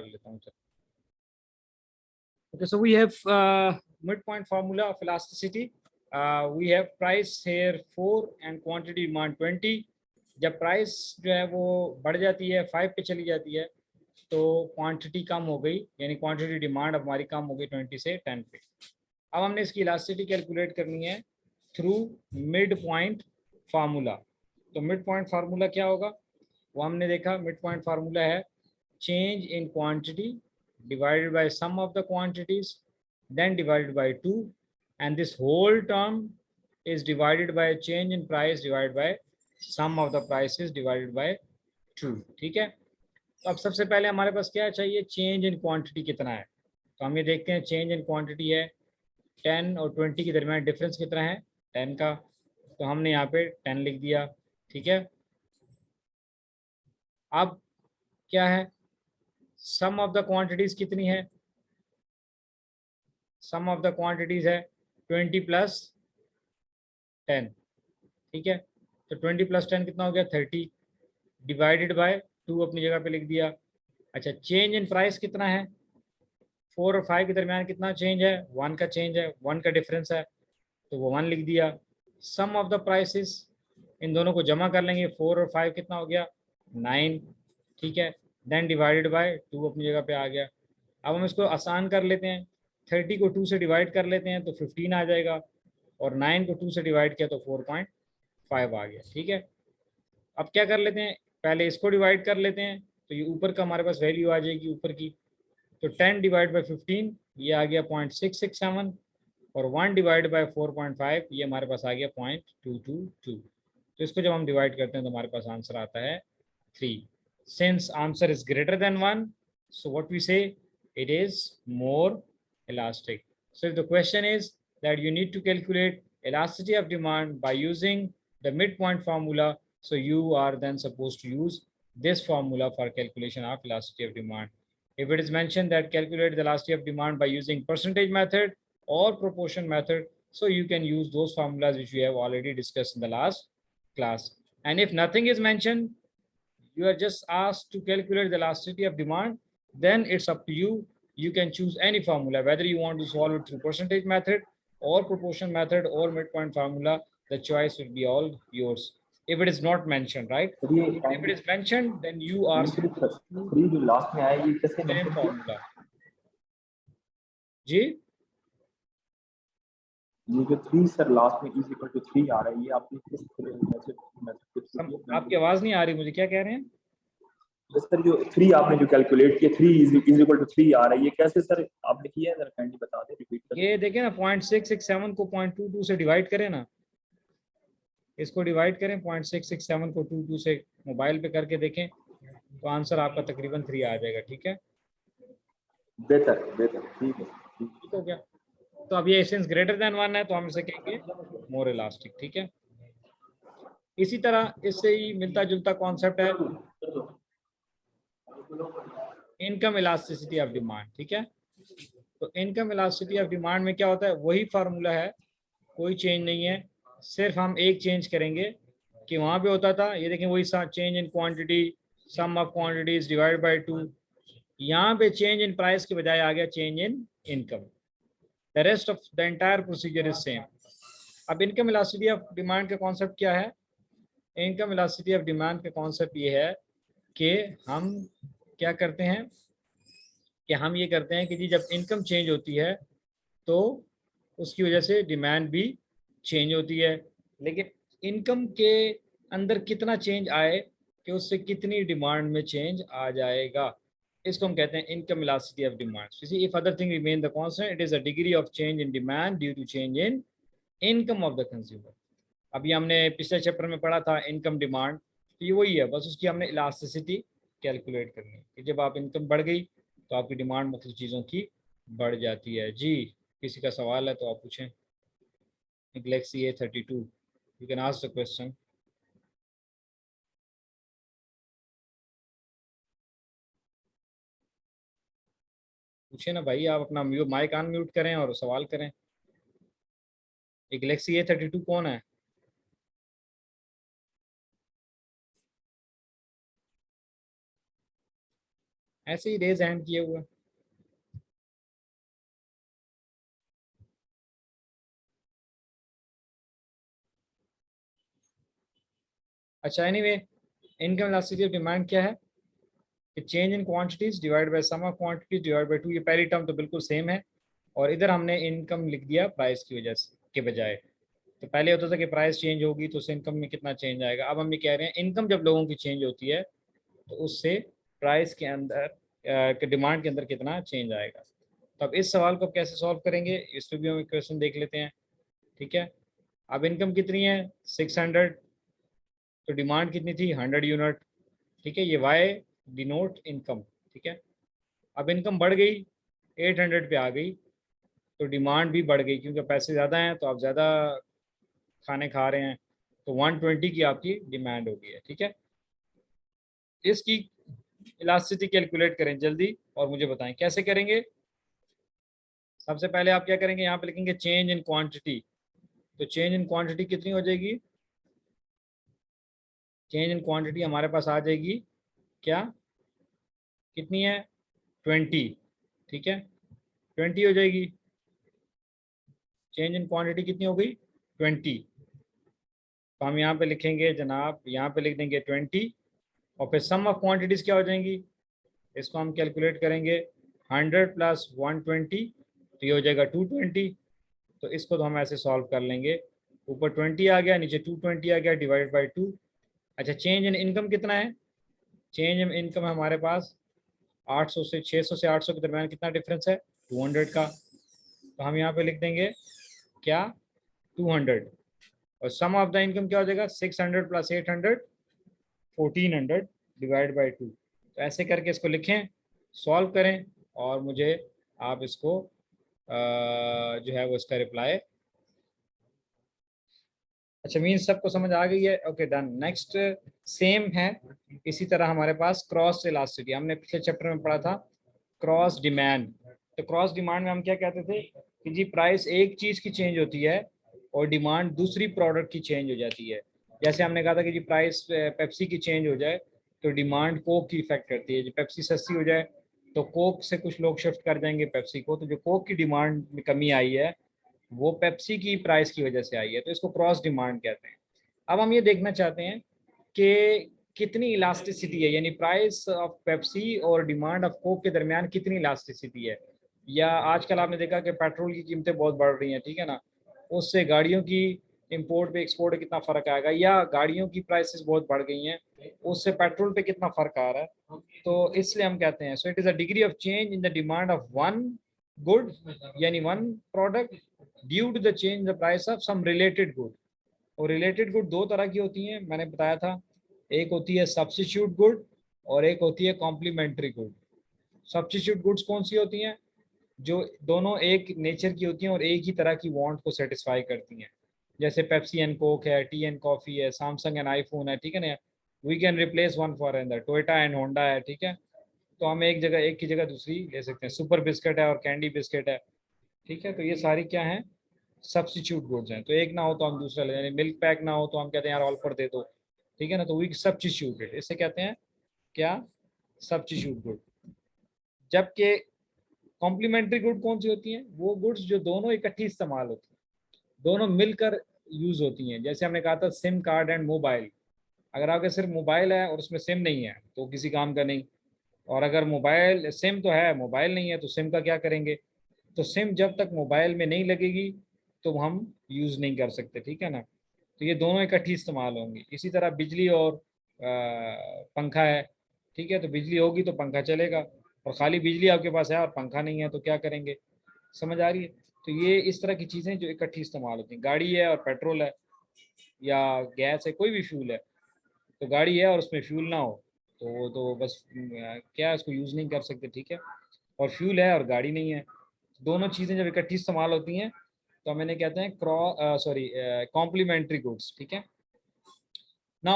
कर लेता हूँ। Okay, so we have midpoint formula of elasticity. We have price here 4 and quantity demand 20. जब price जो है वो बढ़ जाती है 5 पे चली जाती है तो क्वांटिटी कम हो गई, यानी क्वांटिटी डिमांड हमारी कम हो गई 20 से 10 पे। अब हमने इसकी इलास्टिसिटी कैलकुलेट करनी है थ्रू मिड पॉइंट फार्मूला। तो मिड पॉइंट फार्मूला क्या होगा वो हमने देखा। मिड पॉइंट फार्मूला है change in quantity divided by sum of the quantities, then divided by 2, and this whole term is divided by change in price divided by sum of the prices divided by 2। ठीक है, तो अब सबसे पहले हमारे पास क्या चाहिए, चेंज इन क्वांटिटी कितना है। तो हम ये देखते हैं चेंज इन क्वांटिटी है 10 और 20 के दरमियान डिफरेंस कितना है 10 का, तो हमने यहाँ पे 10 लिख दिया। ठीक है, अब क्या है, सम ऑफ द क्वांटिटीज कितनी है, सम ऑफ द क्वांटिटीज है 20 प्लस 10। ठीक है, तो 20 प्लस 10 कितना हो गया 30, डिवाइडेड बाय 2 अपनी जगह पे लिख दिया। अच्छा, चेंज इन प्राइस कितना है, 4 और 5 के दरमियान कितना चेंज है, 1 का चेंज है, 1 का डिफरेंस है, तो वो 1 लिख दिया। सम ऑफ द प्राइसेस, इन दोनों को जमा कर लेंगे, 4 और 5 कितना हो गया 9। ठीक है, देन डिवाइडेड बाय 2 अपनी जगह पे आ गया। अब हम इसको आसान कर लेते हैं, 30 को 2 से डिवाइड कर लेते हैं तो 15 आ जाएगा, और 9 को 2 से डिवाइड किया तो 4.5 आ गया। ठीक है, अब क्या कर लेते हैं, पहले इसको डिवाइड कर लेते हैं, तो ये ऊपर का हमारे पास वैल्यू आ जाएगी ऊपर की, तो 10 डिवाइड बाई 15 ये आ गया 0.667, और 1 डिवाइड बाई 4.5 ये हमारे पास आ गया 0.222। तो इसको जब हम डिवाइड करते हैं तो हमारे पास आंसर आता है 3। Since answer is greater than 1, so what we say, it is more elastic. So if the question is that you need to calculate elasticity of demand by using the midpoint formula, so you are then supposed to use this formula for calculation of elasticity of demand. If it is mentioned that calculate the elasticity of demand by using percentage method or proportion method, so you can use those formulas which we have already discussed in the last class. And if nothing is mentioned, you are just asked to calculate the elasticity of demand, then it's up to you. You can choose any formula, whether you want to solve it through percentage method or proportion method or midpoint formula, the choice will be all yours. If it is not mentioned, right? If it is mentioned, then you are जो last में आया ये कैसे same formula। जी, ये जो 3 sir last में is equal to 3 आ रहा है, ये आपने किस आपकी आवाज नहीं आ रही मुझे, क्या कह रहे हैं सर? जो 3 आपने जो कैलकुलेट किया 3 इज इक्वल टू 3 आ रहा है, ये कैसे सर आपने किया है, जरा काइंडली बता दें, रिपीट करें। ये देखिए ना 0.667 को 0.22 से डिवाइड करें ना, इसको डिवाइड करें 0.667 को 22 से, मोबाइल पे करके देखें तो आंसर आपका तकरीबन 3 आ जाएगा। ठीक है, बेहतर बेहतर, ठीक है, ठीक हो गया। तो अब ये सिंस ग्रेटर देन 1 है तो हम इसे कहेंगे मोर इलास्टिक। ठीक है, इसी तरह इससे ही मिलता जुलता कॉन्सेप्ट है इनकम इलास्टिसिटी ऑफ डिमांड। ठीक है, तो इनकम इलास्टिसिटी ऑफ डिमांड में क्या होता है, वही फार्मूला है, कोई चेंज नहीं है, सिर्फ हम एक चेंज करेंगे कि वहां पे होता था, ये देखें वही change in quantity, sum of quantities divide by 2, यहाँ पे चेंज इन प्राइस के बजाय आ गया change in income. The rest of the entire procedure is same. अब इनकम इलास्टिसिटी ऑफ डिमांड का कॉन्सेप्ट क्या है, इनकम इलास्टिसिटी ऑफ डिमांड का कॉन्सेप्ट ये है कि हम क्या करते हैं कि हम ये करते हैं कि जी जब इनकम चेंज होती है तो उसकी वजह से डिमांड भी चेंज होती है, लेकिन इनकम के अंदर कितना चेंज आए कि उससे कितनी डिमांड में चेंज आ जाएगा, इसको हम कहते हैं income elasticity of demand. If other thing remain the constant, it is a degree of change in demand due to change in income of the consumer. अभी हमने पिछले चैप्टर में पढ़ा था इनकम डिमांड, तो ये वही है, बस उसकी हमने इलास्टिसिटी कैलकुलेट करनी है कि जब आप इनकम बढ़ गई तो आपकी डिमांड मुख्तलिफ चीज़ों की बढ़ जाती है। जी, किसी का सवाल है तो आप पूछें। Galaxy A32, you can ask the question. पूछे ना भाई, आप अपना माइक अनम्यूट करें और सवाल करें। ये Galaxy A32 कौन है? ऐसे ही रेज हैंड किए हुए। अच्छा anyway, income elasticity of demand क्या है कि change in quantities divide by sum of quantities divide by 2। ये पहली टर्म तो बिल्कुल सेम है, और इधर हमने इनकम लिख दिया प्राइस की वजह से के बजाय। तो पहले होता था कि प्राइस चेंज होगी तो उससे इनकम में कितना चेंज आएगा, अब हम ये कह रहे हैं इनकम जब लोगों की चेंज होती है तो उससे प्राइस के अंदर के डिमांड के अंदर कितना चेंज आएगा। तो अब इस सवाल को अब कैसे सॉल्व करेंगे, इस पर भी हम क्वेश्चन देख लेते हैं। ठीक है, अब इनकम कितनी है 600, तो डिमांड कितनी थी 100 यूनिट। ठीक है, ये वाई डिनोट इनकम। ठीक है, अब इनकम बढ़ गई 800 पे आ गई, तो डिमांड भी बढ़ गई क्योंकि पैसे ज़्यादा हैं तो आप ज़्यादा खाने खा रहे हैं, तो 120 की आपकी डिमांड हो गई है। ठीक है, इसकी इलास्टिसिटी कैलकुलेट करें जल्दी और मुझे बताएं कैसे करेंगे। सबसे पहले आप क्या करेंगे, यहाँ पे लिखेंगे चेंज इन क्वांटिटी। तो चेंज इन क्वांटिटी कितनी हो जाएगी, चेंज इन क्वांटिटी हमारे पास आ जाएगी क्या, कितनी है 20। ठीक है, 20 हो जाएगी। चेंज इन क्वांटिटी कितनी हो गई 20। तो हम यहाँ पे लिखेंगे जनाब, यहाँ पे लिख देंगे 20, और फिर सम ऑफ क्वांटिटीज क्या हो जाएंगी, इसको हम कैलकुलेट करेंगे 100 प्लस 120, तो ये हो जाएगा 220। तो इसको तो हम ऐसे सॉल्व कर लेंगे, ऊपर 20 आ गया नीचे 220 आ गया डिवाइड बाई 2। अच्छा चेंज इन इनकम कितना है, चेंज इन इनकम हमारे पास 800 से 600 से 800 के दरमियान कितना डिफरेंस है 200 का। तो हम यहाँ पे लिख देंगे क्या 200, और सम ऑफ द इनकम क्या हो जाएगा 600 प्लस 800 1400 डिवाइड बाई 2। तो ऐसे करके इसको लिखें, सॉल्व करें, और मुझे आप इसको जो है वो इसका रिप्लाई। अच्छा मीन सबको समझ आ गई है, ओके डन। नेक्स्ट सेम है, इसी तरह हमारे पास क्रॉस इलास्टिसिटी, हमने पिछले चैप्टर में पढ़ा था क्रॉस डिमांड। तो क्रॉस डिमांड में हम क्या कहते थे कि जी प्राइस एक चीज की चेंज होती है और डिमांड दूसरी प्रोडक्ट की चेंज हो जाती है। जैसे हमने कहा था कि जी प्राइस पेप्सी की चेंज हो जाए तो डिमांड कोक की इफेक्ट करती है, जो पेप्सी सस्ती हो जाए तो कोक से कुछ लोग शिफ्ट कर जाएंगे पेप्सी को, तो जो कोक की डिमांड में कमी आई है वो पेप्सी की प्राइस की वजह से आई है, तो इसको क्रॉस डिमांड कहते हैं। अब हम ये देखना चाहते हैं कि कितनी इलास्टिसिटी है, यानी प्राइस ऑफ पेप्सी और डिमांड ऑफ कोक के दरमियान कितनी इलास्टिसिटी है। या आजकल आपने देखा कि पेट्रोल की कीमतें बहुत बढ़ रही हैं, ठीक है ना, उससे गाड़ियों की इंपोर्ट पे एक्सपोर्ट कितना फ़र्क आएगा, या गाड़ियों की प्राइसेस बहुत बढ़ गई हैं उससे पेट्रोल पे कितना फ़र्क आ रहा है। तो इसलिए हम कहते हैं so it is a degree of change in the demand of one good, यानी one product, due to the change the price of some related good. और रिलेटेड गुड दो तरह की होती हैं, मैंने बताया था, एक होती है सब्स्टिट्यूट गुड और एक होती है कॉम्प्लीमेंट्री गुड। सब्स्टिट्यूट गुड्स कौन सी होती हैं, जो दोनों एक नेचर की होती हैं और एक ही तरह की वांट को सेटिस्फाई करती हैं। जैसे पेप्सी एंड कोक है, टी एंड कॉफ़ी है, सैमसंग एंड आईफोन है, ठीक है ना, we can replace one for another, Toyota and Honda है, ठीक है। तो हम एक जगह एक की जगह दूसरी ले सकते हैं, सुपर बिस्किट है और कैंडी बिस्किट है, ठीक है। तो ये सारी क्या हैं, सब्स्टिट्यूट गुड्स हैं। तो एक ना हो तो हम दूसरा ले, यानी मिल्क पैक ना हो तो हम कहते हैं यार ऑल्फर दे दो, ठीक है ना, तो वी सब्स्टिट्यूटेड, इसे कहते हैं क्या, सब्स्टिट्यूट गुड। जबकि कॉम्प्लीमेंट्री गुड कौन सी होती हैं, वो गुड्स जो दोनों इकट्ठी इस्तेमाल होती हैं, दोनों मिलकर यूज होती हैं। जैसे हमने कहा था सिम कार्ड एंड मोबाइल, अगर आपके सिर्फ मोबाइल है और उसमें सिम नहीं है तो किसी काम का नहीं, और अगर मोबाइल सिम तो है मोबाइल नहीं है तो सिम का क्या करेंगे। तो सिम जब तक मोबाइल में नहीं लगेगी तो हम यूज़ नहीं कर सकते, ठीक है ना। तो ये दोनों इकट्ठी इस्तेमाल होंगी। इसी तरह बिजली और पंखा है, ठीक है, तो बिजली होगी तो पंखा चलेगा, और खाली बिजली आपके पास है और पंखा नहीं है तो क्या करेंगे, समझ आ रही है। तो ये इस तरह की चीज़ें जो इकट्ठी इस्तेमाल होती हैं, गाड़ी है और पेट्रोल है या गैस है, कोई भी फ्यूल है, तो गाड़ी है और उसमें फ्यूल ना हो तो वो तो बस क्या उसको यूज़ नहीं कर सकते, ठीक है। और फ्यूल है और गाड़ी नहीं है, दोनों चीज़ें जब इकट्ठी इस्तेमाल होती हैं तो हम इन्हें कहते हैं कॉम्प्लीमेंट्री गुड्स, ठीक है ना।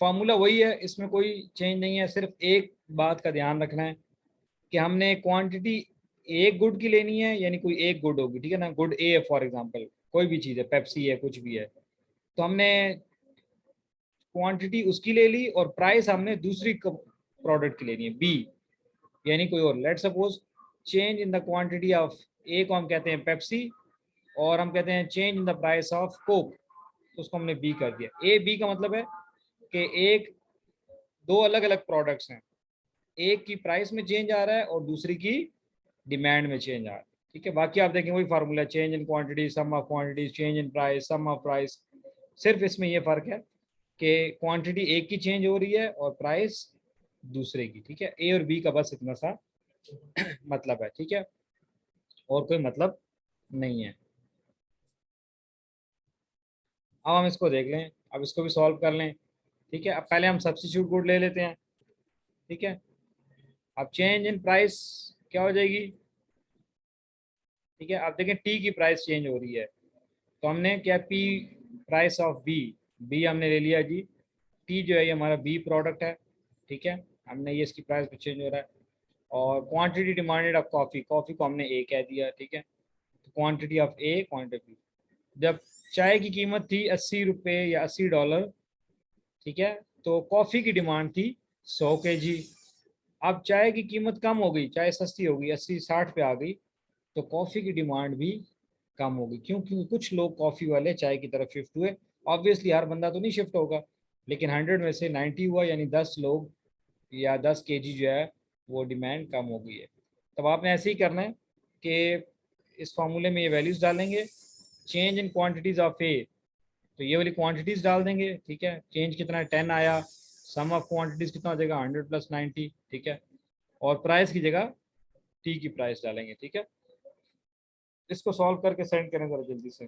फार्मूला वही है, इसमें कोई चेंज नहीं है, सिर्फ एक बात का ध्यान रखना है कि हमने क्वांटिटी एक गुड की लेनी है, यानी कोई एक गुड होगी, ठीक है ना, गुड ए फॉर एग्जांपल कोई भी चीज़ है, पेप्सी है कुछ भी है, तो हमने क्वांटिटी उसकी ले ली और प्राइस हमने दूसरी प्रोडक्ट की लेनी है बी, यानी कोई और। Let suppose change in the quantity of, A को हम कहते हैं पेप्सी और हम कहते हैं change in the price of Coke, तो उसको हमने बी कर दिया। ए बी का मतलब है कि एक दो अलग अलग प्रोडक्ट्स हैं, एक की प्राइस में चेंज आ रहा है और दूसरी की डिमांड में चेंज आ रहा है, ठीक है। बाकी आप देखें वही formula, change in quantity sum of quantity, change in price sum of price. सिर्फ इसमें ये फर्क है कि क्वांटिटी एक की चेंज हो रही है और प्राइस दूसरे की, ठीक है। ए और बी का बस इतना सा मतलब है, ठीक है, और कोई मतलब नहीं है। अब हम इसको देख लें, अब इसको भी सॉल्व कर लें, ठीक है। अब पहले हम सब्स्टिट्यूट गुड ले लेते हैं, ठीक है। अब चेंज इन प्राइस क्या हो जाएगी, ठीक है। अब देखें टी की प्राइस चेंज हो रही है, तो हमने क्या, P price of B, B हमने ले लिया जी। टी जो है ये हमारा बी प्रोडक्ट है, ठीक है, हमने ये इसकी प्राइस पे चेंज हो रहा है। और quantity demanded of coffee, coffee को हमने ए कह दिया, ठीक है। तो क्वांटिटी ऑफ ए क्वांटिटी, जब चाय की कीमत थी 80 रुपये या $80, ठीक है, तो कॉफ़ी की डिमांड थी 100 kg। अब चाय की कीमत कम हो गई, चाय सस्ती हो गई, 80-60 पे आ गई, तो कॉफ़ी की डिमांड भी कम होगी। क्यों? क्योंकि कुछ लोग कॉफ़ी वाले चाय की तरफ शिफ्ट हुए। ऑब्वियसली हर बंदा तो नहीं शिफ्ट होगा, लेकिन 100 में से 90 हुआ, यानी 10 लोग या 10 kg जो है वो डिमांड कम हो गई है। तब आपने ऐसे ही करना है कि इस फार्मूले में ये वैल्यूज़ डालेंगे, चेंज इन क्वांटिटीज़ ऑफ ए, तो ये वाली क्वांटिटीज़ डाल देंगे, ठीक है। चेंज कितना है, 10 आया, सम ऑफ क्वांटिटीज़ कितना हो जाएगा, 100 + 90, ठीक है। और प्राइस की जगह टी की प्राइस डालेंगे, ठीक है। इसको सॉल्व करके सेंड करें ज़रा जल्दी से।